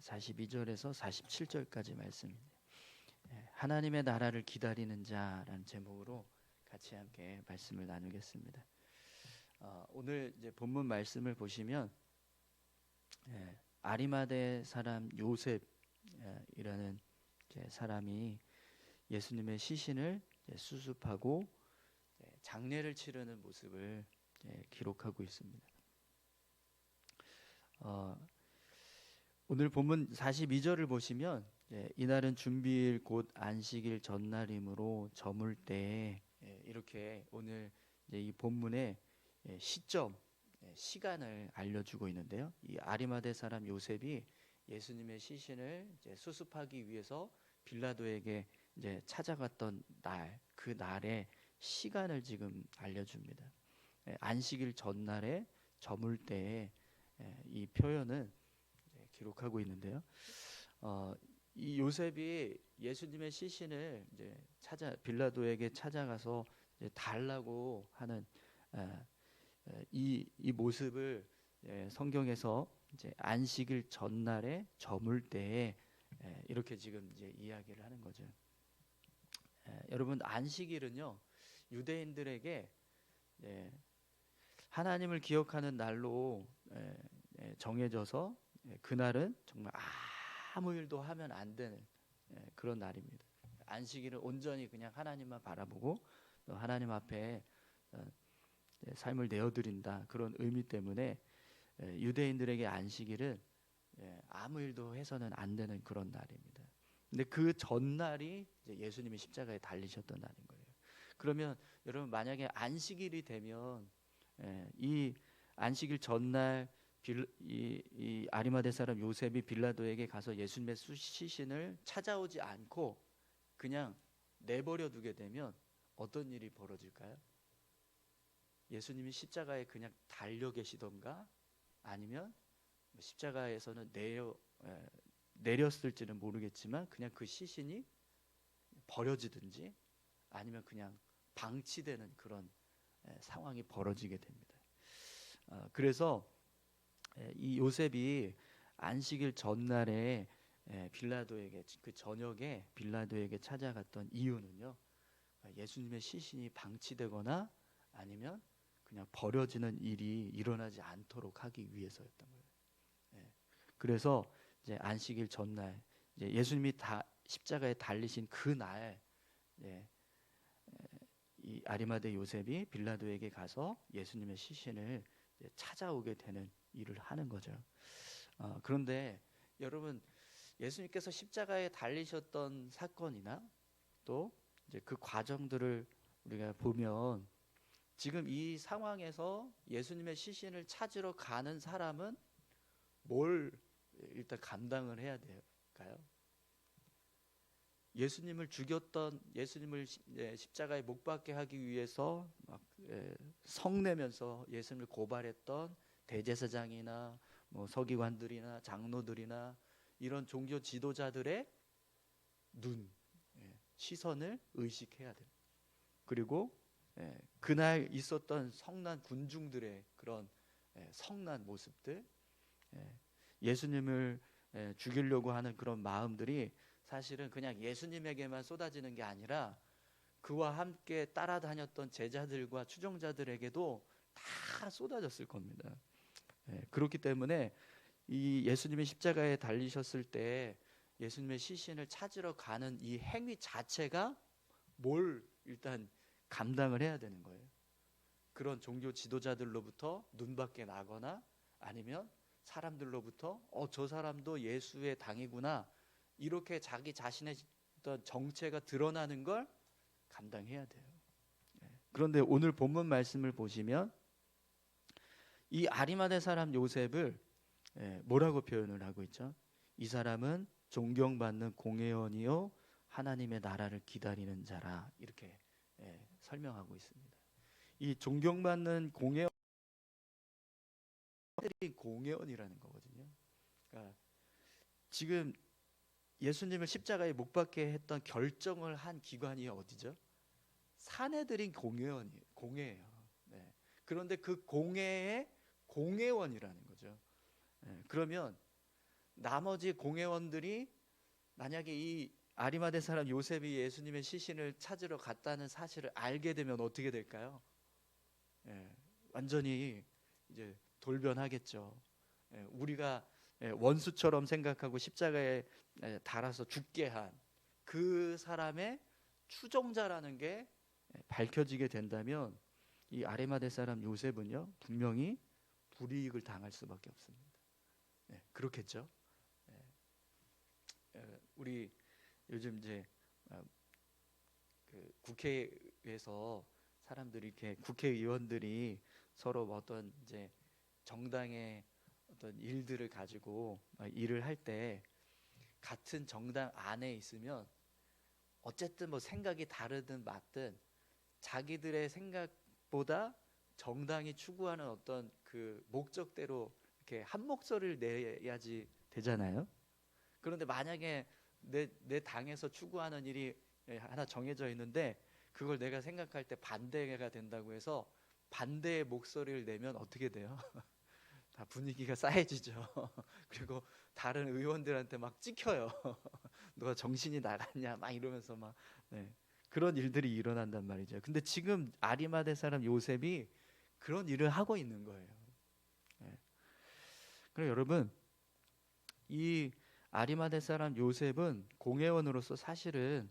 42절에서 47절까지 말씀입니다. 하나님의 나라를 기다리는 자라는 제목으로 같이 함께 말씀을 나누겠습니다. 오늘 이제 본문 말씀을 보시면 아리마대 사람 요셉이라는 사람이 예수님의 시신을 수습하고 장례를 치르는 모습을 기록하고 있습니다. 오늘 본문 42절을 보시면 이날은 준비일 곧 안식일 전날이므로 저물 때에 이렇게 오늘 이 본문의 시점, 시간을 알려주고 있는데요. 이 아리마대 사람 요셉이 예수님의 시신을 수습하기 위해서 빌라도에게 찾아갔던 날, 그 날의 시간을 지금 알려줍니다. 안식일 전날에 저물 때에 이 표현은 기록하고 있는데요. 이 요셉이 예수님의 시신을 빌라도에게 찾아가서 달라고 하는 이 모습을 성경에서 안식일 전날에 저물 때에 이렇게 지금 이야기를 하는 거죠. 여러분, 안식일은요 유대인들에게 하나님을 기억하는 날로 정해져서 그날은 정말 아무 일도 하면 안 되는 그런 날입니다. 안식일은 온전히 그냥 하나님만 바라보고 또 하나님 앞에 삶을 내어드린다, 그런 의미 때문에 유대인들에게 안식일은 아무 일도 해서는 안 되는 그런 날입니다. 근데 그 전날이 예수님이 십자가에 달리셨던 날인 거예요. 그러면 여러분, 만약에 안식일이 되면 이 안식일 전날 이 아리마대 사람 요셉이 빌라도에게 가서 예수님의 시신을 찾아오지 않고 그냥 내버려 두게 되면 어떤 일이 벌어질까요? 예수님이 십자가에 그냥 달려 계시던가, 아니면 십자가에서는 내렸을지는 모르겠지만 그냥 그 시신이 버려지든지 아니면 그냥 방치되는 그런 상황이 벌어지게 됩니다. 그래서 이 요셉이 안식일 전날에 빌라도에게, 그 저녁에 빌라도에게 찾아갔던 이유는요, 예수님의 시신이 방치되거나 아니면 그냥 버려지는 일이 일어나지 않도록 하기 위해서였던 거예요. 그래서 안식일 전날 예수님이 십자가에 달리신 그날 이 아리마대 요셉이 빌라도에게 가서 예수님의 시신을 찾아오게 되는 일을 하는 거죠. 그런데 여러분, 예수님께서 십자가에 달리셨던 사건이나 또 그 과정들을 우리가 보면 지금 이 상황에서 예수님의 시신을 찾으러 가는 사람은 뭘 일단 감당을 해야 될까요? 예수님을 죽였던, 예수님을 십자가에 못 박게 하기 위해서 막 성내면서 예수님을 고발했던 대제사장이나 서기관들이나 장로들이나 이런 종교 지도자들의 시선을 의식해야 돼요. 그리고 그날 있었던 성난 군중들의 그런 성난 모습들, 예수님을 죽이려고 하는 그런 마음들이 사실은 그냥 예수님에게만 쏟아지는 게 아니라 그와 함께 따라다녔던 제자들과 추종자들에게도 다 쏟아졌을 겁니다. 그렇기 때문에 이 예수님이 십자가에 달리셨을 때 예수님의 시신을 찾으러 가는 이 행위 자체가 뭘 일단 감당을 해야 되는 거예요. 그런 종교 지도자들로부터 눈밖에 나거나 아니면 사람들로부터 저 사람도 예수의 당이구나, 이렇게 자기 자신의 어떤 정체가 드러나는 걸 감당해야 돼요. 그런데 오늘 본문 말씀을 보시면 이 아리마대 사람 요셉을 뭐라고 표현을 하고 있죠? 이 사람은 존경받는 공회원이요 하나님의 나라를 기다리는 자라, 이렇게 설명하고 있습니다. 이 존경받는 공회원이라는 거거든요. 그러니까 지금 예수님을 십자가에 못 박게 했던 결정을 한 기관이 어디죠? 사내들인 공회예요. 그런데 그 공회의 공회원이라는 거죠. 그러면 나머지 공회원들이 만약에 이 아리마대 사람 요셉이 예수님의 시신을 찾으러 갔다는 사실을 알게 되면 어떻게 될까요? 예, 완전히 이제 돌변하겠죠. 우리가 원수처럼 생각하고 십자가에 달아서 죽게 한 그 사람의 추종자라는 게 밝혀지게 된다면 이 아리마대 사람 요셉은요 분명히 불이익을 당할 수밖에 없습니다. 그렇겠죠. 우리 요즘 이제 그 국회에서 사람들이 이렇게 국회의원들이 서로 어떤 이제 정당의 어떤 일들을 가지고 일을 할 때 같은 정당 안에 있으면 어쨌든 뭐 생각이 다르든 맞든 자기들의 생각보다 정당이 추구하는 어떤 그 목적대로 이렇게 한 목소리를 내야지 되잖아요. 그런데 만약에 내 당에서 추구하는 일이 하나 정해져 있는데 그걸 내가 생각할 때 반대가 된다고 해서 반대의 목소리를 내면 어떻게 돼요? 다 분위기가 싸해지죠. 그리고 다른 의원들한테 막 찍혀요. 너가 정신이 나갔냐 막 이러면서 막 그런 일들이 일어난단 말이죠. 근데 지금 아리마대 사람 요셉이 그런 일을 하고 있는 거예요. 그럼 여러분 이 아리마대 사람 요셉은 공회원으로서 사실은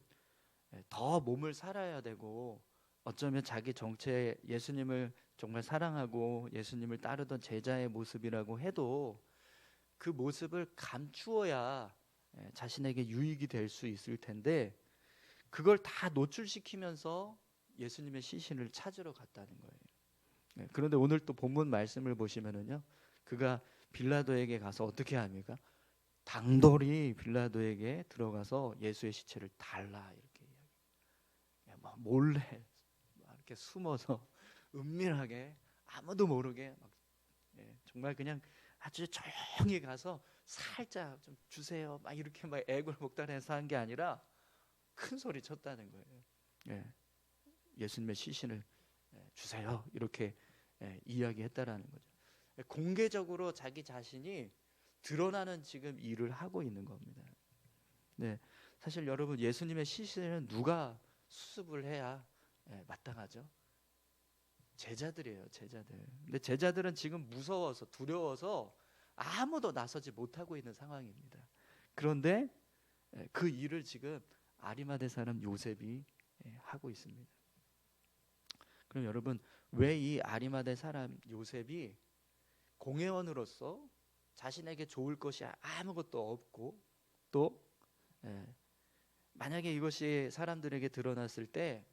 더 몸을 살아야 되고 어쩌면 자기 정체 예수님을 정말 사랑하고 예수님을 따르던 제자의 모습이라고 해도 그 모습을 감추어야 자신에게 유익이 될 수 있을 텐데 그걸 다 노출시키면서 예수님의 시신을 찾으러 갔다는 거예요. 그런데 오늘 또 본문 말씀을 보시면은요 그가 빌라도에게 가서 어떻게 합니까? 당돌이 빌라도에게 들어가서 예수의 시체를 달라 이렇게 이야기. 막 몰래 이렇게 숨어서 은밀하게 아무도 모르게 막 정말 그냥 아주 조용히 가서 살짝 좀 주세요 막 이렇게 막 애걸복걸해서 한 게 아니라 큰 소리 쳤다는 거예요. 예수님의 시신을 주세요 이렇게 이야기했다라는 거죠. 공개적으로 자기 자신이 드러나는 지금 일을 하고 있는 겁니다. 사실 여러분 예수님의 시신은 누가 수습을 해야 마땅하죠? 제자들이에요, 제자들. 근데 제자들은 지금 무서워서 두려워서 아무도 나서지 못하고 있는 상황입니다. 그런데 그 일을 지금 아리마대 사람 요셉이 하고 있습니다. 그럼 여러분 왜 이 아리마대 사람 요셉이 공회원으로서 자신에게 좋을 것이 아무것도 없고 또 만약에 이것이 사람들에게 드러났을 때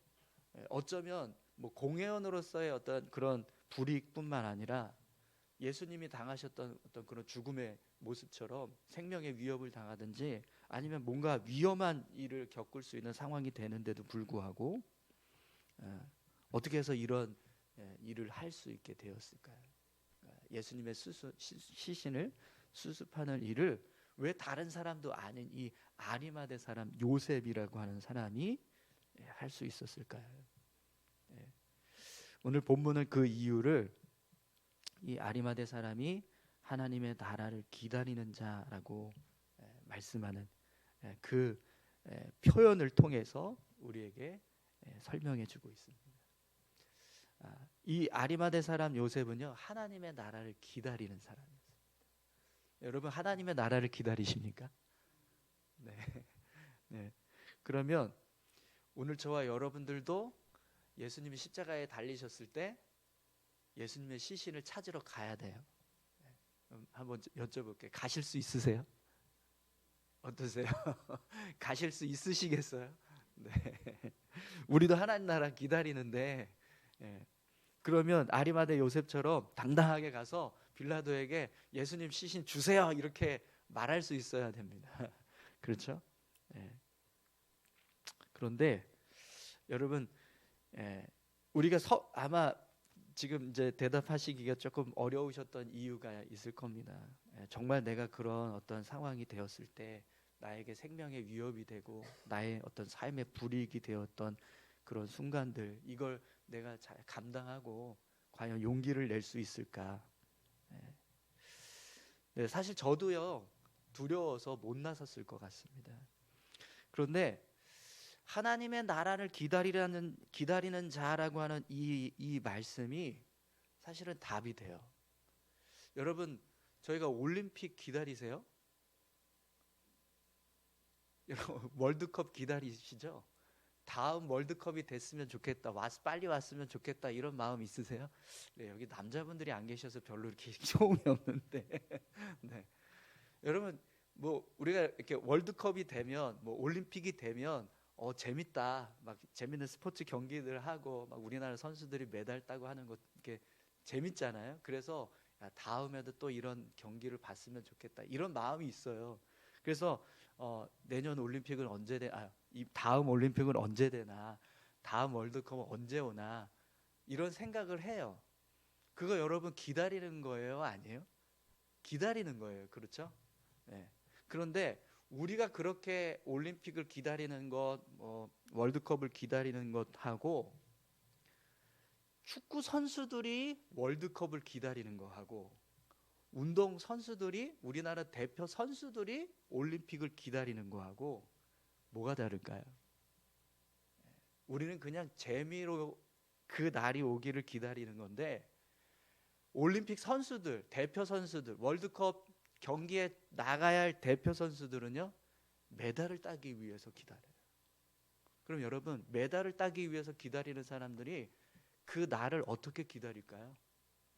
어쩌면 뭐 공회원으로서의 어떤 그런 불이익뿐만 아니라 예수님이 당하셨던 어떤 그런 죽음의 모습처럼 생명의 위협을 당하든지 아니면 뭔가 위험한 일을 겪을 수 있는 상황이 되는데도 불구하고 어떻게 해서 이런 일을 할 수 있게 되었을까요? 예수님의 시신을 수습하는 일을 왜 다른 사람도 아닌 이 아리마대 사람 요셉이라고 하는 사람이 할 수 있었을까요? 오늘 본문은 그 이유를 이 아리마대 사람이 하나님의 나라를 기다리는 자라고 말씀하는 그 표현을 통해서 우리에게 설명해 주고 있습니다. 이 아리마대 사람 요셉은요 하나님의 나라를 기다리는 사람이었습니다. 여러분 하나님의 나라를 기다리십니까? 네. 그러면 오늘 저와 여러분들도 예수님이 십자가에 달리셨을 때 예수님의 시신을 찾으러 가야 돼요. 한번 여쭤볼게요. 가실 수 있으세요? 어떠세요? 가실 수 있으시겠어요? 네. 우리도 하나님 나라 기다리는데 그러면 아리마대 요셉처럼 당당하게 가서 빌라도에게 예수님 시신 주세요 이렇게 말할 수 있어야 됩니다. 그렇죠? 그런데 여러분 우리가 아마 지금 이제 대답하시기가 조금 어려우셨던 이유가 있을 겁니다. 정말 내가 그런 어떤 상황이 되었을 때 나에게 생명의 위협이 되고 나의 어떤 삶의 불이익이 되었던 그런 순간들 이걸 내가 잘 감당하고 과연 용기를 낼 수 있을까? 사실 저도요 두려워서 못 나섰을 것 같습니다. 그런데 하나님의 나라를 기다리는 자라고 하는 이 말씀이 사실은 답이 돼요. 여러분, 저희가 올림픽 기다리세요? 여러분, 월드컵 기다리시죠? 다음 월드컵이 됐으면 좋겠다, 빨리 왔으면 좋겠다, 이런 마음 있으세요? 네, 여기 남자분들이 안 계셔서 별로 이렇게 소음이 없는데 네. 여러분, 뭐 우리가 이렇게 월드컵이 되면, 뭐 올림픽이 되면 재밌다, 막 재밌는 스포츠 경기들 하고, 막 우리나라 선수들이 메달 따고 하는 거 이렇게 재밌잖아요. 그래서 야, 다음에도 또 이런 경기를 봤으면 좋겠다, 이런 마음이 있어요. 그래서 내년 올림픽은 언제 이 다음 올림픽은 언제 되나, 다음 월드컵은 언제 오나, 이런 생각을 해요. 그거 여러분 기다리는 거예요, 아니에요? 기다리는 거예요. 그렇죠? 네. 그런데 우리가 그렇게 올림픽을 기다리는 것, 월드컵을 기다리는 것하고, 축구 선수들이 월드컵을 기다리는 거하고, 운동 선수들이, 우리나라 대표 선수들이 올림픽을 기다리는 거하고 뭐가 다를까요? 우리는 그냥 재미로 그 날이 오기를 기다리는 건데, 올림픽 선수들, 대표 선수들, 월드컵 경기에 나가야 할 대표 선수들은요, 메달을 따기 위해서 기다려요. 그럼 여러분, 메달을 따기 위해서 기다리는 사람들이 그 날을 어떻게 기다릴까요?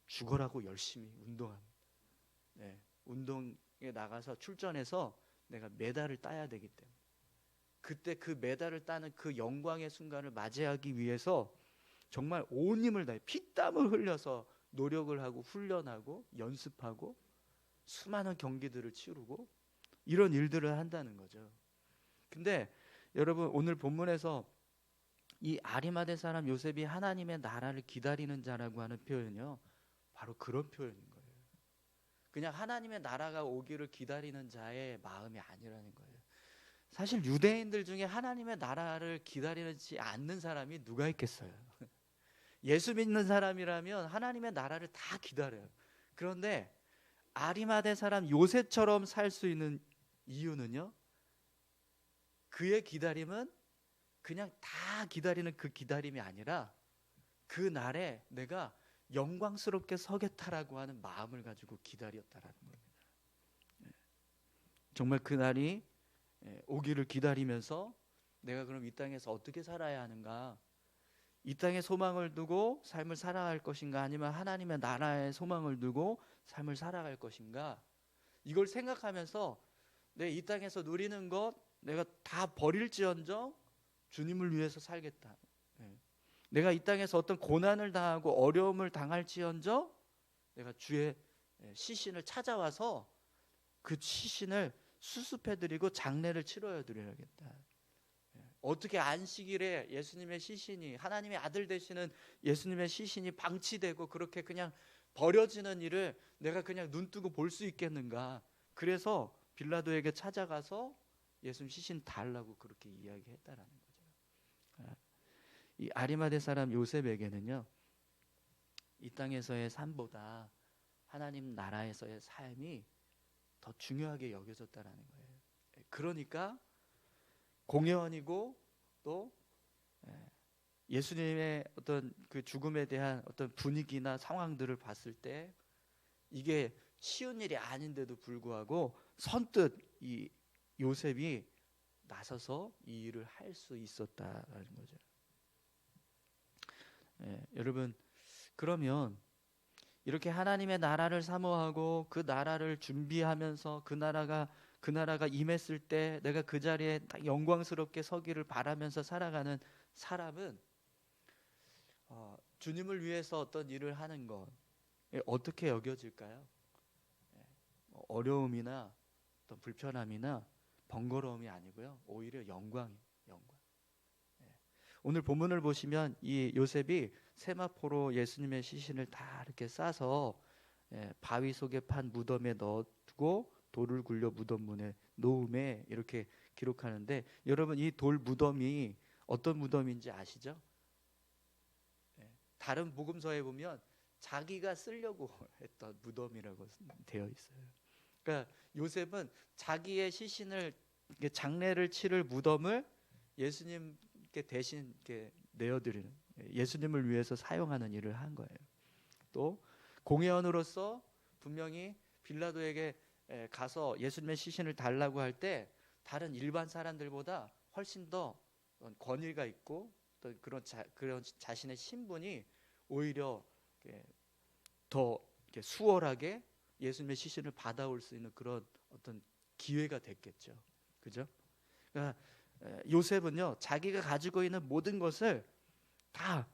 죽어라고 열심히 운동합니다. 네, 운동에 나가서 출전해서 내가 메달을 따야 되기 때문에, 그때 그 메달을 따는 그 영광의 순간을 맞이하기 위해서 정말 온 힘을 다해 피땀을 흘려서 노력을 하고 훈련하고 연습하고 수많은 경기들을 치르고 이런 일들을 한다는 거죠. 근데 여러분, 오늘 본문에서 이 아리마대 사람 요셉이 하나님의 나라를 기다리는 자라고 하는 표현이요, 바로 그런 표현인 거예요. 그냥 하나님의 나라가 오기를 기다리는 자의 마음이 아니라는 거예요. 사실 유대인들 중에 하나님의 나라를 기다리지 않는 사람이 누가 있겠어요? 예수 믿는 사람이라면 하나님의 나라를 다 기다려요. 그런데 아리마대 사람 요셉처럼 살 수 있는 이유는요, 그의 기다림은 그냥 다 기다리는 그 기다림이 아니라, 그 날에 내가 영광스럽게 서겠다라고 하는 마음을 가지고 기다렸다라는 겁니다. 정말 그 날이 오기를 기다리면서 내가 그럼 이 땅에서 어떻게 살아야 하는가, 이 땅에 소망을 두고 삶을 살아갈 것인가, 아니면 하나님의 나라에 소망을 두고 삶을 살아갈 것인가, 이걸 생각하면서 내 이 땅에서 누리는 것 내가 다 버릴지언정 주님을 위해서 살겠다. 내가 이 땅에서 어떤 고난을 당하고 어려움을 당할지언정 내가 주의 시신을 찾아와서 그 시신을 수습해드리고 장례를 치러드려야겠다. 어떻게 안식일에 예수님의 시신이, 하나님의 아들 되시는 예수님의 시신이 방치되고 그렇게 그냥 버려지는 일을 내가 그냥 눈 뜨고 볼 수 있겠는가. 그래서 빌라도에게 찾아가서 예수님 시신 달라고 그렇게 이야기했다라는 거죠. 이 아리마대 사람 요셉에게는요, 이 땅에서의 삶보다 하나님 나라에서의 삶이 더 중요하게 여겨졌다라는 거예요. 그러니까 공회원이고 또 예수님의 어떤 그 죽음에 대한 어떤 분위기나 상황들을 봤을 때 이게 쉬운 일이 아닌데도 불구하고 선뜻 이 요셉이 나서서 이 일을 할 수 있었다라는 거죠. 여러분, 그러면 이렇게 하나님의 나라를 사모하고 그 나라를 준비하면서 그 나라가 임했을 때 내가 그 자리에 딱 영광스럽게 서기를 바라면서 살아가는 사람은 주님을 위해서 어떤 일을 하는 것 어떻게 여겨질까요? 어려움이나 어떤 불편함이나 번거로움이 아니고요, 오히려 영광. 오늘 본문을 보시면 이 요셉이 세마포로 예수님의 시신을 다 이렇게 싸서 바위 속에 판 무덤에 넣어두고 돌을 굴려 무덤 문에 놓음에 이렇게 기록하는데, 여러분 이 돌 무덤이 어떤 무덤인지 아시죠? 다른 복음서에 보면 자기가 쓰려고 했던 무덤이라고 되어 있어요. 그러니까 요셉은 자기의 시신을 장례를 치를 무덤을 예수님께 대신 이렇게 내어드리는, 예수님을 위해서 사용하는 일을 한 거예요. 또 공회원으로서 분명히 빌라도에게 가서 예수님의 시신을 달라고 할 때 다른 일반 사람들보다 훨씬 더 권위가 있고 또 그런 자신의 신분이 오히려 더 수월하게 예수님의 시신을 받아올 수 있는 그런 어떤 기회가 됐겠죠. 그죠? 그러니까 요셉은요, 자기가 가지고 있는 모든 것을 다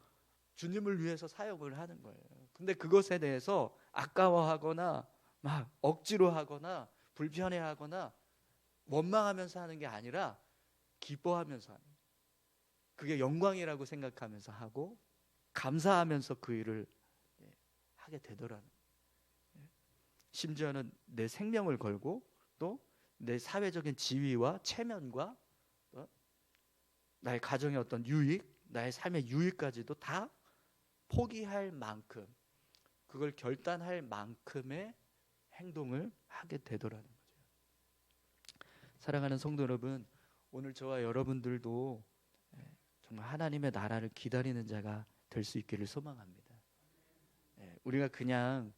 주님을 위해서 사용을 하는 거예요. 근데 그것에 대해서 아까워하거나 막 억지로 하거나 불편해하거나 원망하면서 하는 게 아니라 기뻐하면서 하는, 그게 영광이라고 생각하면서 하고 감사하면서 그 일을 하게 되더라는, 심지어는 내 생명을 걸고 또 내 사회적인 지위와 체면과 나의 가정의 어떤 유익, 나의 삶의 유익까지도 다 포기할 만큼, 그걸 결단할 만큼의 행동을 하게 되더라는 거죠. 사랑하는 성도 여러분, 오늘 저와 여러분들도 정말 하나님의 나라를 기다리는 자가 될 수 있기를 소망합니다. 우리가 그냥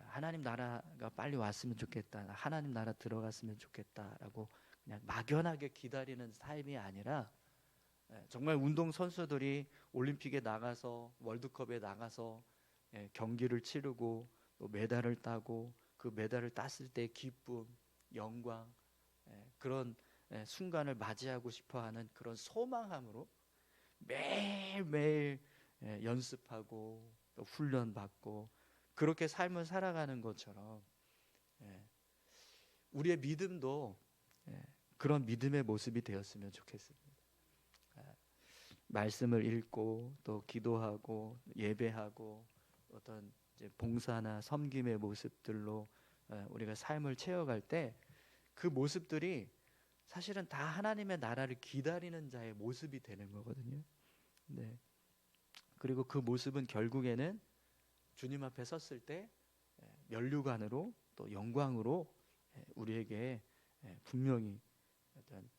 하나님 나라가 빨리 왔으면 좋겠다, 하나님 나라 들어갔으면 좋겠다라고 그냥 막연하게 기다리는 삶이 아니라, 정말 운동 선수들이 올림픽에 나가서 월드컵에 나가서 경기를 치르고 또 메달을 따고 그 메달을 땄을 때 기쁨, 영광, 그런 순간을 맞이하고 싶어하는 그런 소망함으로 매일매일 연습하고 또 훈련받고 그렇게 삶을 살아가는 것처럼 우리의 믿음도 그런 믿음의 모습이 되었으면 좋겠습니다. 말씀을 읽고 또 기도하고 예배하고 어떤 이제 봉사나 섬김의 모습들로 우리가 삶을 채워갈 때 그 모습들이 사실은 다 하나님의 나라를 기다리는 자의 모습이 되는 거거든요. 네. 그리고 그 모습은 결국에는 주님 앞에 섰을 때 면류관으로 또 영광으로 우리에게 분명히 어떤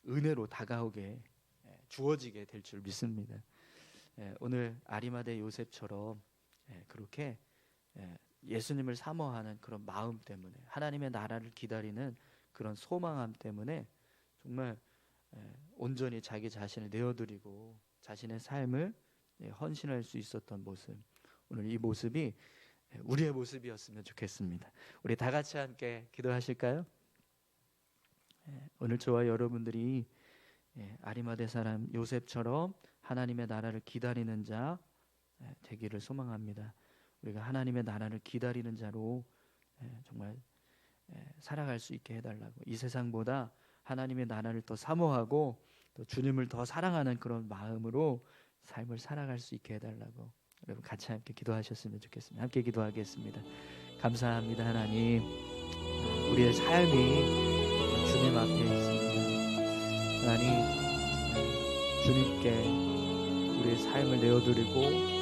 은혜로 다가오게 주어지게 될 줄 믿습니다. 오늘 아리마대 요셉처럼 그렇게 예수님을 사모하는 그런 마음 때문에, 하나님의 나라를 기다리는 그런 소망함 때문에 정말 온전히 자기 자신을 내어드리고 자신의 삶을 헌신할 수 있었던 모습, 오늘 이 모습이 우리의 모습이었으면 좋겠습니다. 우리 다 같이 함께 기도하실까요? 오늘 저와 여러분들이 아리마대 사람 요셉처럼 하나님의 나라를 기다리는 자 되기를 소망합니다. 우리가 하나님의 나라를 기다리는 자로 정말 살아갈 수 있게 해달라고, 이 세상보다 하나님의 나라를 더 사모하고 또 주님을 더 사랑하는 그런 마음으로 삶을 살아갈 수 있게 해달라고, 여러분 같이 함께 기도하셨으면 좋겠습니다. 함께 기도하겠습니다. 감사합니다. 하나님, 우리의 삶이 주님 앞에 있습니다. 하나님, 주님께 우리의 삶을 내어드리고